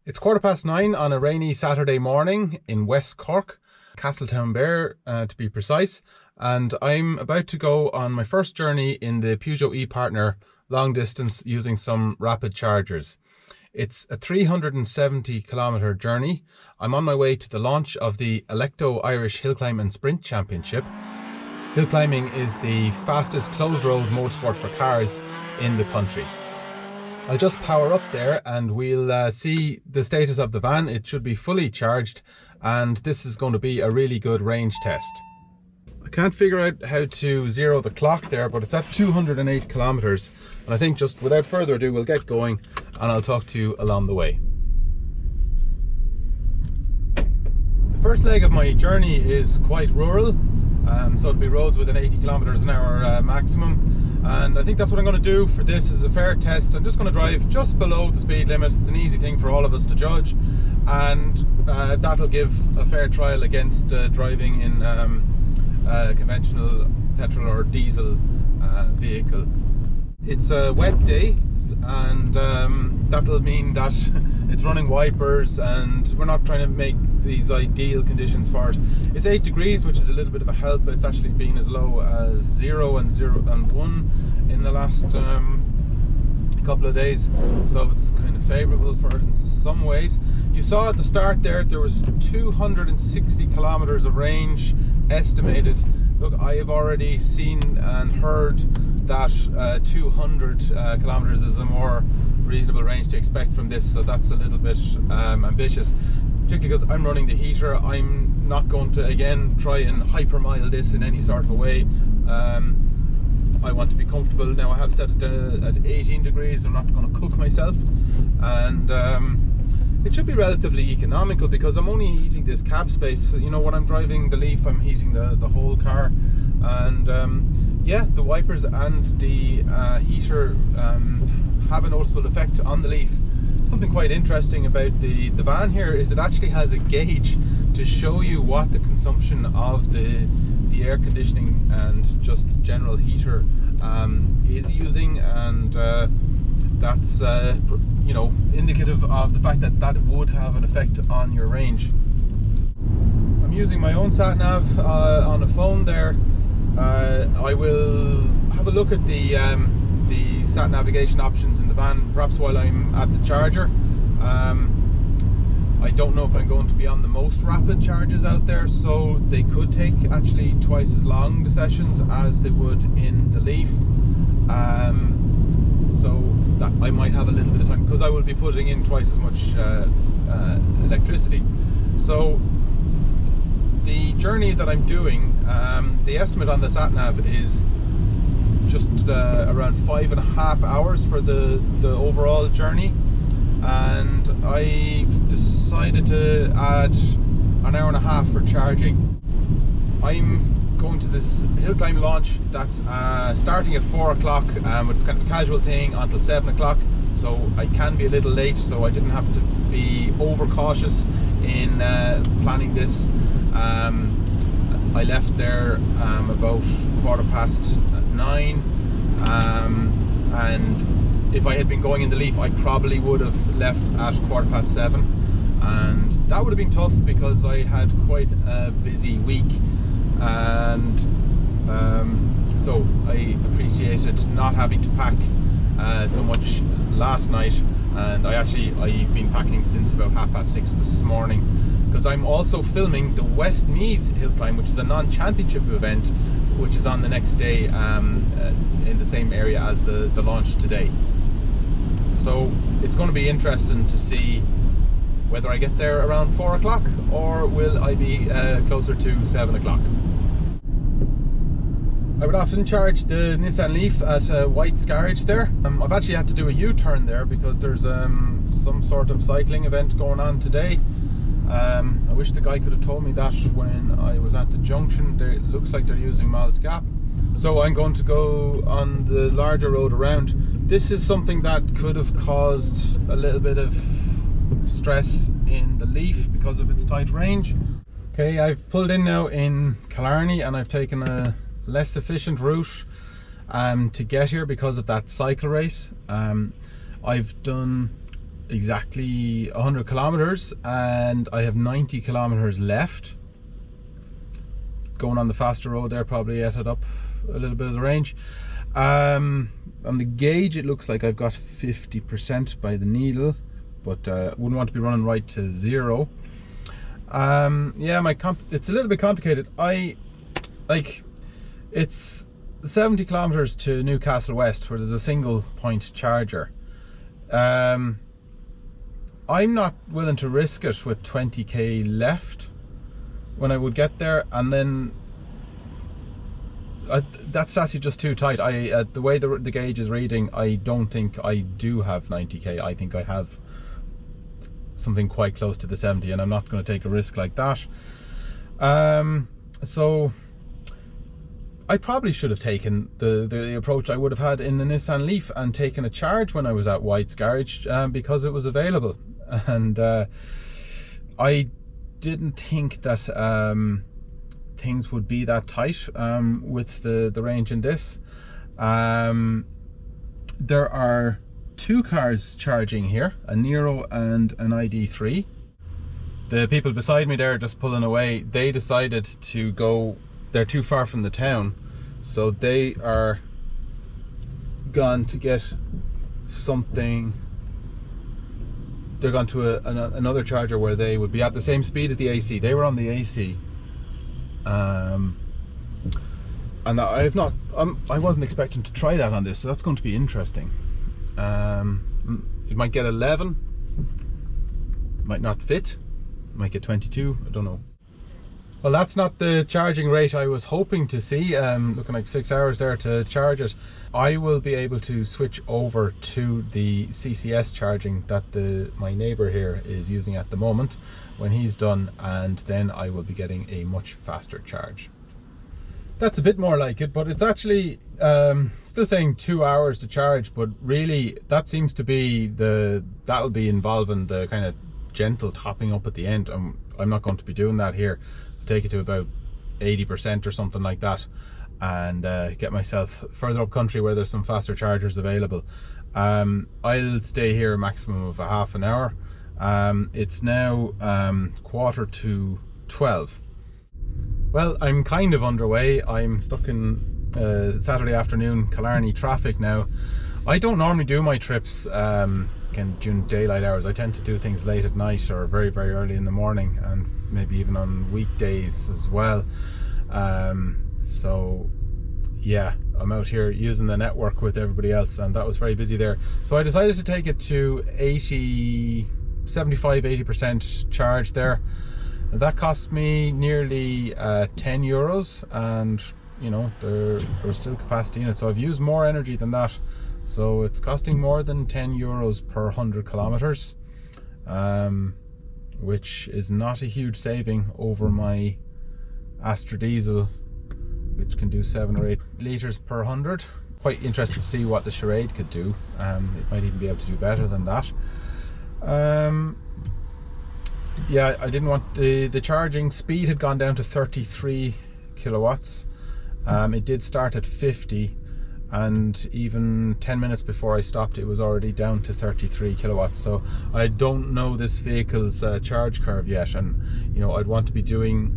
It's 9:15 on a rainy Saturday morning in West Cork, Castletownbere to be precise, and I'm about to go on my first journey in the Peugeot E Partner long distance using some rapid chargers. It's a 370 kilometre journey. I'm on my way to the launch of the Alekto Irish Hillclimb and Sprint Championship. Hill climbing is the fastest closed road motorsport for cars in the country. I'll just power up there and we'll see the status of the van. It should be fully charged and this is going to be a really good range test. I can't figure out how to zero the clock there, but it's at 208 kilometers, and I think just without further ado we'll get going and I'll talk to you along the way. The first leg of my journey is quite rural, so it'll be roads with an 80 kilometers an hour maximum, and I think that's what I'm going to do for this as a fair test. I'm just going to drive just below the speed limit. It's an easy thing for all of us to judge, and that'll give a fair trial against driving in a conventional petrol or diesel vehicle. It's a wet day, and that'll mean that it's running wipers, and we're not trying to make these ideal conditions for it. It's 8 degrees, which is a little bit of a help. It's actually been as low as 0 and 1 in the last couple of days, so it's kind of favourable for it in some ways. You saw at the start there was 260 kilometres of range estimated. Look, I have already seen and heard that 200 kilometers is a more reasonable range to expect from this, so that's a little bit ambitious, particularly because I'm running the heater. I'm not going to again try and hypermile this in any sort of a way. I want to be comfortable. Now I have set it at 18 degrees. I'm not going to cook myself, and it should be relatively economical because I'm only heating this cab space. You know, when I'm driving the Leaf, I'm heating the whole car, and yeah, the wipers and the heater have a noticeable effect on the Leaf. Something quite interesting about the van here is it actually has a gauge to show you what the consumption of the air conditioning and just general heater is using, and that's you know, indicative of the fact that that would have an effect on your range. I'm using my own sat nav on a phone there. I will have a look at the sat navigation options in the van, perhaps while I'm at the charger. I don't know if I'm going to be on the most rapid charges out there, so they could take actually twice as long the sessions as they would in the Leaf. So that I might have a little bit of time because I will be putting in twice as much electricity. So the journey that I'm doing, the estimate on the sat nav is just around 5.5 hours for the overall journey, and I've decided to add an hour and a half for charging. I'm going to this hill climb launch that's starting at 4 o'clock. It's kind of a casual thing until 7 o'clock, so I can be a little late, so I didn't have to be overcautious in planning this. I left there about 9:15, and if I had been going in the Leaf I probably would have left at 7:15, and that would have been tough because I had quite a busy week, and so I appreciated not having to pack so much last night, and I've been packing since about 6:30 this morning, because I'm also filming the Westmeath hill climb, which is a non-championship event, which is on the next day in the same area as the launch today. So it's going to be interesting to see whether I get there around 4 o'clock or will I be closer to 7 o'clock. I would often charge the Nissan Leaf at White's garage there. I've actually had to do a U-turn there because there's some sort of cycling event going on today. I wish the guy could have told me that when I was at the junction. It looks like they're using Miles Gap, so I'm going to go on the larger road around. This is something that could have caused a little bit of stress in the Leaf because of its tight range. Okay, I've pulled in now in Killarney, and I've taken a less efficient route to get here because of that cycle race. I've done exactly 100 kilometers, and I have 90 kilometers left. Going on the faster road there, probably added up a little bit of the range. On the gauge it looks like I've got 50% by the needle, but wouldn't want to be running right to 0. Yeah, it's a little bit complicated. It's 70 kilometers to Newcastle West, where there's a single point charger. I'm not willing to risk it with 20k left when I would get there, and then that's actually just too tight. The way the gauge is reading, I don't think I do have 90k. I think I have something quite close to the 70, and I'm not going to take a risk like that. So I probably should have taken the approach I would have had in the Nissan Leaf and taken a charge when I was at White's garage, because it was available, and I didn't think that things would be that tight with the range in this. There are 2 cars charging here, a Nero and an ID3. The people beside me there just pulling away, they decided to go, they're too far from the town, so they are gone to get something. They're gone to another charger where they would be at the same speed as the AC. They were on the AC, and I wasn't expecting to try that on this, so that's going to be interesting. It might get 11, might not fit, might get 22, I don't know. Well, that's not the charging rate I was hoping to see. Looking like 6 hours there to charge it. I will be able to switch over to the CCS charging that my neighbour here is using at the moment when he's done, and then I will be getting a much faster charge. That's a bit more like it, but it's actually still saying 2 hours to charge, but really that seems to be that'll be involving the kind of gentle topping up at the end. I'm not going to be doing that here. I'll take it to about 80% or something like that, and get myself further up country where there's some faster chargers available. I'll stay here a maximum of a half an hour. It's now 11:45. Well, I'm kind of underway. I'm stuck in Saturday afternoon Killarney traffic now. I don't normally do my trips during daylight hours. I tend to do things late at night or very, very early in the morning, and maybe even on weekdays as well. So yeah, I'm out here using the network with everybody else, and that was very busy there. So I decided to take it to 75-80% charge there. That cost me nearly 10 euros, and you know, there's still capacity in it, so I've used more energy than that, so it's costing more than 10 euros per 100 kilometers, which is not a huge saving over my Astra diesel, which can do 7 or 8 litres per 100. Quite interested to see what the Charade could do. It might even be able to do better than that. Yeah, I didn't want the charging speed had gone down to 33 kilowatts. It did start at 50, and even 10 minutes before I stopped it was already down to 33 kilowatts. So I don't know this vehicle's charge curve yet, and you know, I'd want to be doing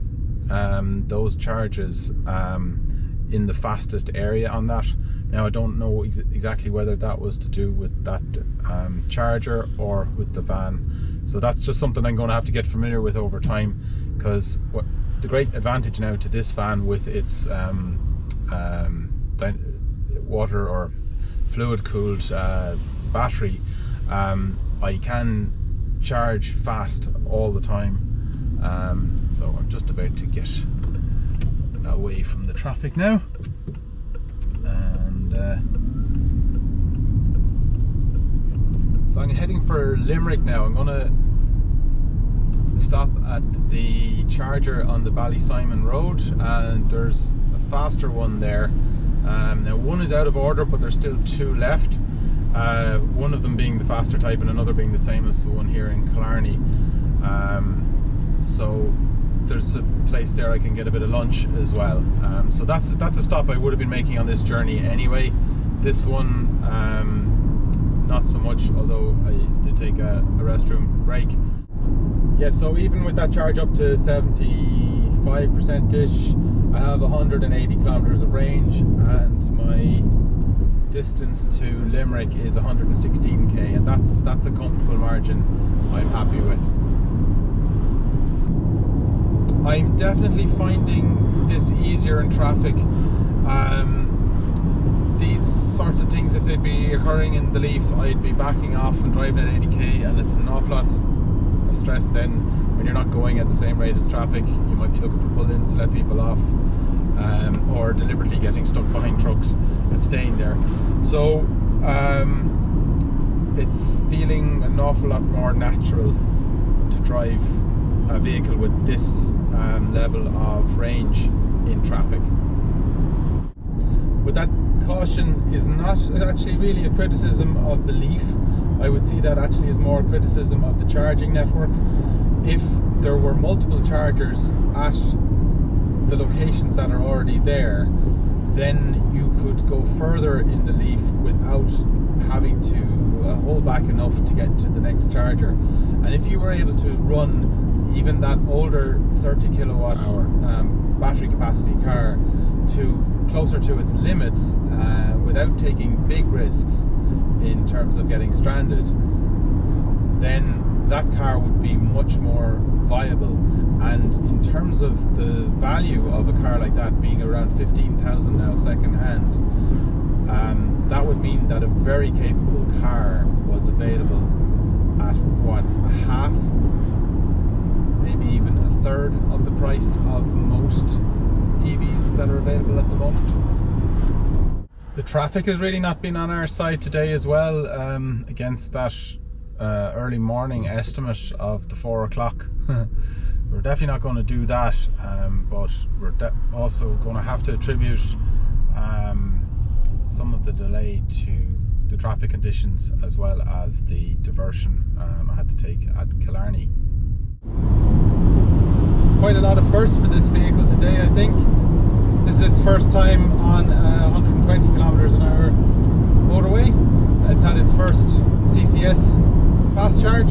those charges in the fastest area on that. Now I don't know exactly whether that was to do with that charger or with the van. So that's just something I'm going to have to get familiar with over time, because the great advantage now to this van with its water or fluid cooled battery, I can charge fast all the time. So I'm just about to get away from the traffic now, and so I'm heading for Limerick now. I'm gonna stop at the charger on the Ballysimon Road, and there's a faster one there. Now one is out of order, but there's still 2 left, one of them being the faster type and another being the same as the one here in Killarney. So there's a place there I can get a bit of lunch as well. So that's a stop I would have been making on this journey anyway. This one not so much, although I to take a restroom break. Yeah, so even with that charge up to 75%-ish, I have 180 kilometers of range, and my distance to Limerick is 116k, and that's a comfortable margin I'm happy with. I'm definitely finding this easier in traffic. These sorts of things, if they'd be occurring in the Leaf, I'd be backing off and driving at 80k, and it's an awful lot of stress then when you're not going at the same rate as traffic. You might be looking for pull-ins to let people off, or deliberately getting stuck behind trucks and staying there. So it's feeling an awful lot more natural to drive a vehicle with this level of range in traffic. But that caution is not actually really a criticism of the Leaf. I would see that actually as more criticism of the charging network. If there were multiple chargers at the locations that are already there, then you could go further in the Leaf without having to hold back enough to get to the next charger. And if you were able to run even that older 30 kilowatt hour battery capacity car to closer to its limits without taking big risks in terms of getting stranded, then that car would be much more viable. And in terms of the value of a car like that being around 15,000 now second hand, that would mean that a very capable car was available at what, half, maybe even a third of the price of most EVs that are available at the moment. The traffic has really not been on our side today as well, against that early morning estimate of the 4 o'clock. We're definitely not going to do that, but we're also going to have to attribute some of the delay to the traffic conditions as well as the diversion I had to take at Killarney. Quite a lot of firsts for this vehicle today, I think. This is its first time on 120 kilometers an hour motorway. It's had its first CCS fast charge,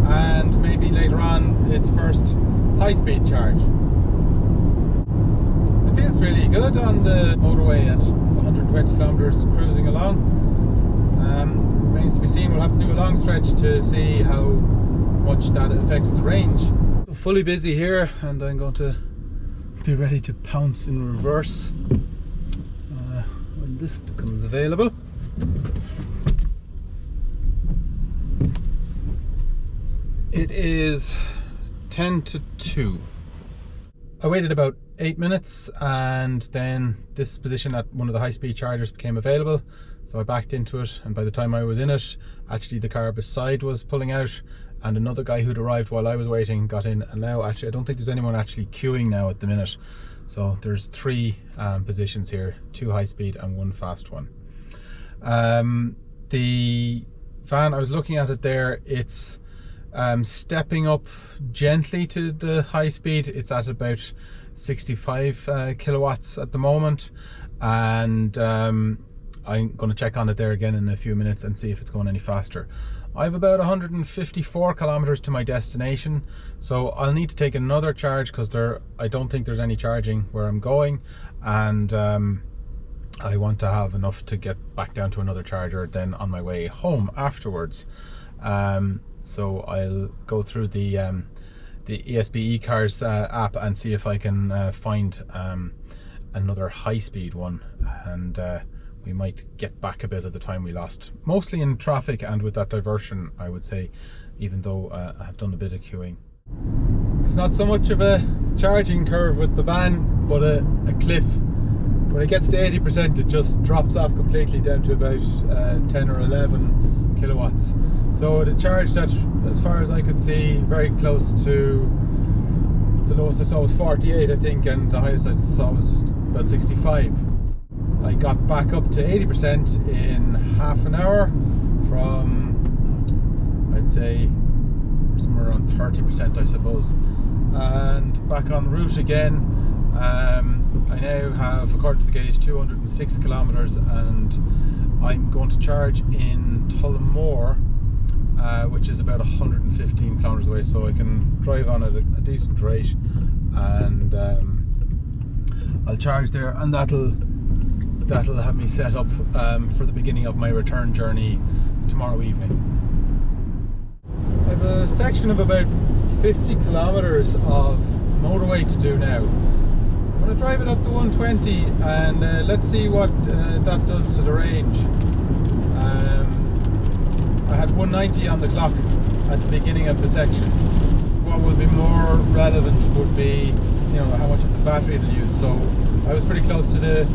and maybe later on its first high-speed charge. It feels really good on the motorway at 120 kilometers cruising along. Remains to be seen. We'll have to do a long stretch to see how much that affects the range. Fully busy here, and I'm going to be ready to pounce in reverse when this becomes available. It is 10 to 2. I waited about 8 minutes, and then this position at one of the high-speed chargers became available, so I backed into it, and by the time I was in it, actually the car beside was pulling out, and another guy who'd arrived while I was waiting got in. And now actually I don't think there's anyone actually queuing now at the minute. So there's 3 positions here, 2 high speed and 1 fast one. The van, I was looking at it there, it's stepping up gently to the high speed. It's at about 65 kilowatts at the moment, and I'm going to check on it there again in a few minutes and see if it's going any faster. I have about 154 kilometers to my destination, so I'll need to take another charge because I don't think there's any charging where I'm going, and I want to have enough to get back down to another charger then on my way home afterwards. So I'll go through the ESB eCars app and see if I can find another high-speed one, and we might get back a bit of the time we lost, mostly in traffic and with that diversion, I would say, even though I have done a bit of queuing. It's not so much of a charging curve with the van, but a cliff. When it gets to 80%, it just drops off completely down to about 10 or 11 kilowatts. So it charged at, as far as I could see, very close to the lowest I saw was 48, I think, and the highest I saw was just about 65. I got back up to 80% in half an hour from, I'd say, somewhere around 30%, I suppose. And back on route again. I now have, according to the gauge, 206 kilometers, and I'm going to charge in Tullamore which is about 115 kilometers away, so I can drive on at a decent rate, and I'll charge there, and that'll have me set up for the beginning of my return journey tomorrow evening. I have a section of about 50 kilometers of motorway to do now. I'm going to drive it up to 120, and let's see what that does to the range. I had 190 on the clock at the beginning of the section. What will be more relevant would be, you know, how much of the battery it'll use. So I was pretty close to that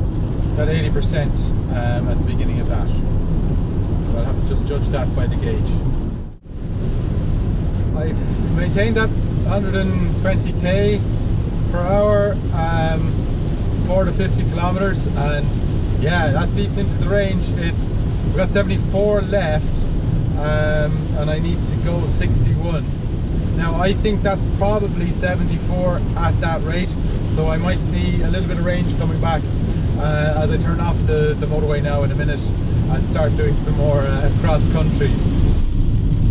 80% at the beginning of that. So I'll have to just judge that by the gauge. I've maintained that 120k per hour, 4 to 50 kilometers, and yeah, that's eaten into the range. We've got 74 left, and I need to go 61. Now I think that's probably 74 at that rate, so I might see a little bit of range coming back as I turn off the motorway now in a minute and start doing some more cross country.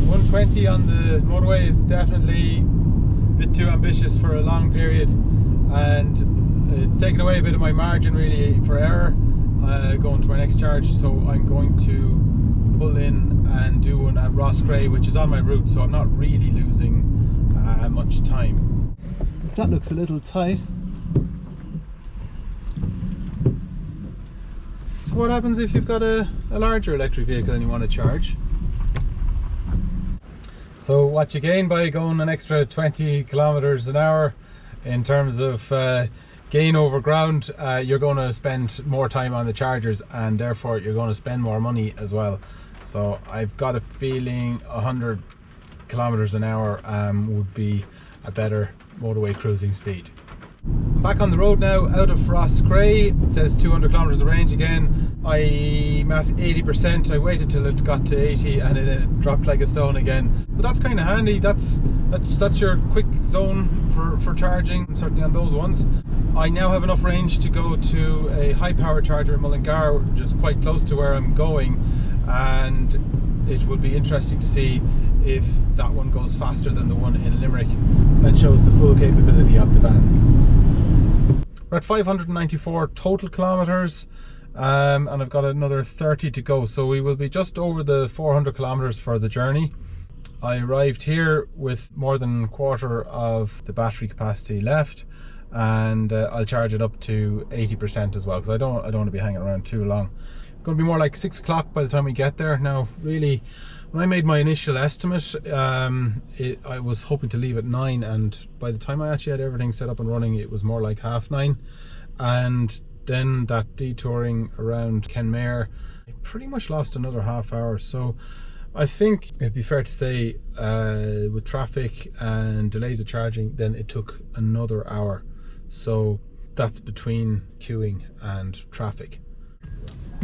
120 on the motorway is definitely a bit too ambitious for a long period, and it's taken away a bit of my margin really for error going to my next charge. So I'm going to pull in and do one at Roscrea, which is on my route, so I'm not really losing much time. That looks a little tight. So what happens if you've got a larger electric vehicle and you want to charge? So what you gain by going an extra 20 kilometers an hour in terms of gain over ground, you're going to spend more time on the chargers, and therefore you're going to spend more money as well. So I've got a feeling 100 kilometers an hour would be a better motorway cruising speed. I'm back on the road now, out of Roscrea. It says 200 kilometers of range again. I'm at 80%. I waited till it got to 80 and it dropped like a stone again. But that's kind of handy. That's your quick zone for charging, certainly on those ones. I now have enough range to go to a high power charger in Mullingar, which is quite close to where I'm going, and it will be interesting to see if that one goes faster than the one in Limerick and shows the full capability of the van. We're at 594 total kilometers, and I've got another 30 to go, so we will be just over the 400 kilometers for the journey. I arrived here with more than a quarter of the battery capacity left, and I'll charge it up to 80% as well, because I don't want to be hanging around too long. It's going to be more like 6 o'clock by the time we get there. Now really, when I made my initial estimate, I was hoping to leave at 9, and by the time I actually had everything set up and running, it was more like 9:30. And then that detouring around Kenmare, I pretty much lost another half hour. So I think it'd be fair to say, with traffic and delays of charging, then it took another hour. So that's between queuing and traffic.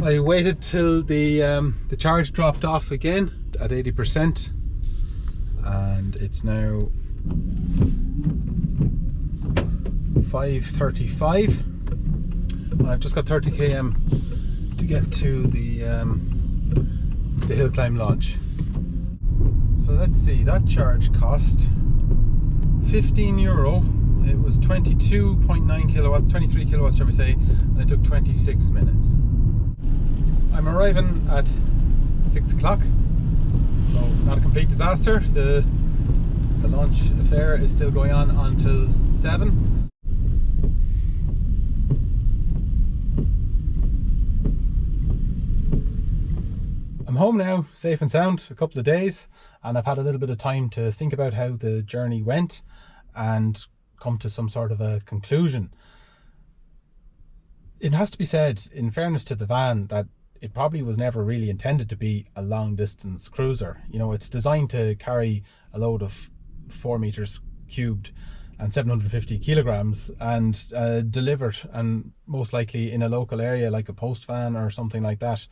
I waited till the charge dropped off again at 80%, and it's now 5:35, and I've just got 30 km to get to the Hillclimb Lodge. So let's see, that charge cost €15. It was 22.9 kilowatts, 23 kilowatts shall we say, and it took 26 minutes. I'm arriving at 6 o'clock, so not a complete disaster. The launch affair is still going on until 7. I'm home now, safe and sound, a couple of days, and I've had a little bit of time to think about how the journey went and come to some sort of a conclusion. It has to be said, in fairness to the van, that it probably was never really intended to be a long distance cruiser. You know, it's designed to carry a load of 4 meters cubed and 750 kilograms and delivered, and most likely in a local area like a post van or something like that,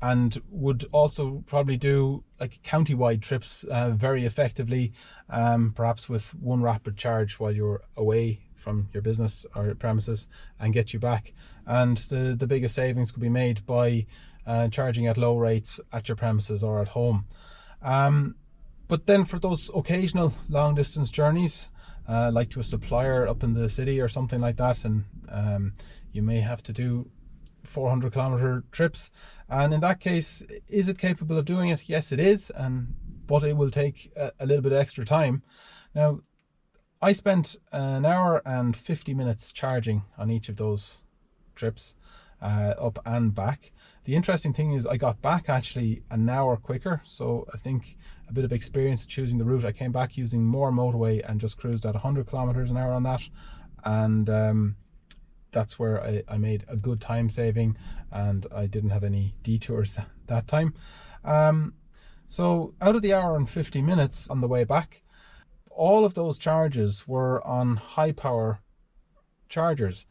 and would also probably do like county-wide trips very effectively, perhaps with one rapid charge while you're away from your business or your premises and get you back. And the biggest savings could be made by charging at low rates at your premises or at home. But then for those occasional long distance journeys, like to a supplier up in the city or something like that, and you may have to do 400 kilometer trips, and in that case, is it capable of doing it? Yes, it is, but it will take a little bit of extra time. Now, I spent an hour and 50 minutes charging on each of those trips, up and back. The interesting thing is I got back actually an hour quicker, so I think a bit of experience choosing the route. I came back using more motorway and just cruised at 100 kilometers an hour on that, and that's where I made a good time saving, and I didn't have any detours that time. So out of the hour and 50 minutes on the way back, all of those charges were on high power chargers,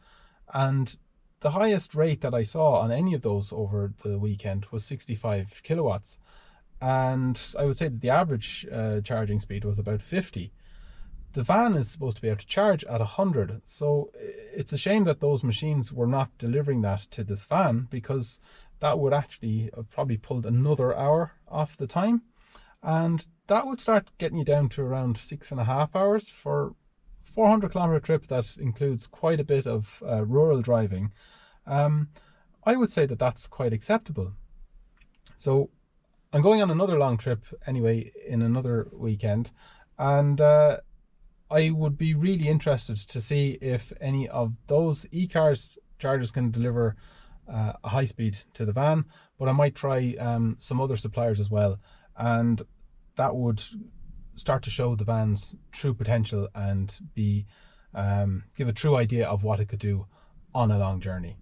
and the highest rate that I saw on any of those over the weekend was 65 kilowatts, and I would say that the average charging speed was about 50. The van is supposed to be able to charge at 100, so it's a shame that those machines were not delivering that to this van, because that would actually have probably pulled another hour off the time, and that would start getting you down to around 6.5 hours for 400 kilometer trip that includes quite a bit of rural driving. I would say that that's quite acceptable. So I'm going on another long trip anyway in another weekend, and I would be really interested to see if any of those e-cars chargers can deliver a high speed to the van, but I might try some other suppliers as well, and that would start to show the van's true potential and be give a true idea of what it could do on a long journey.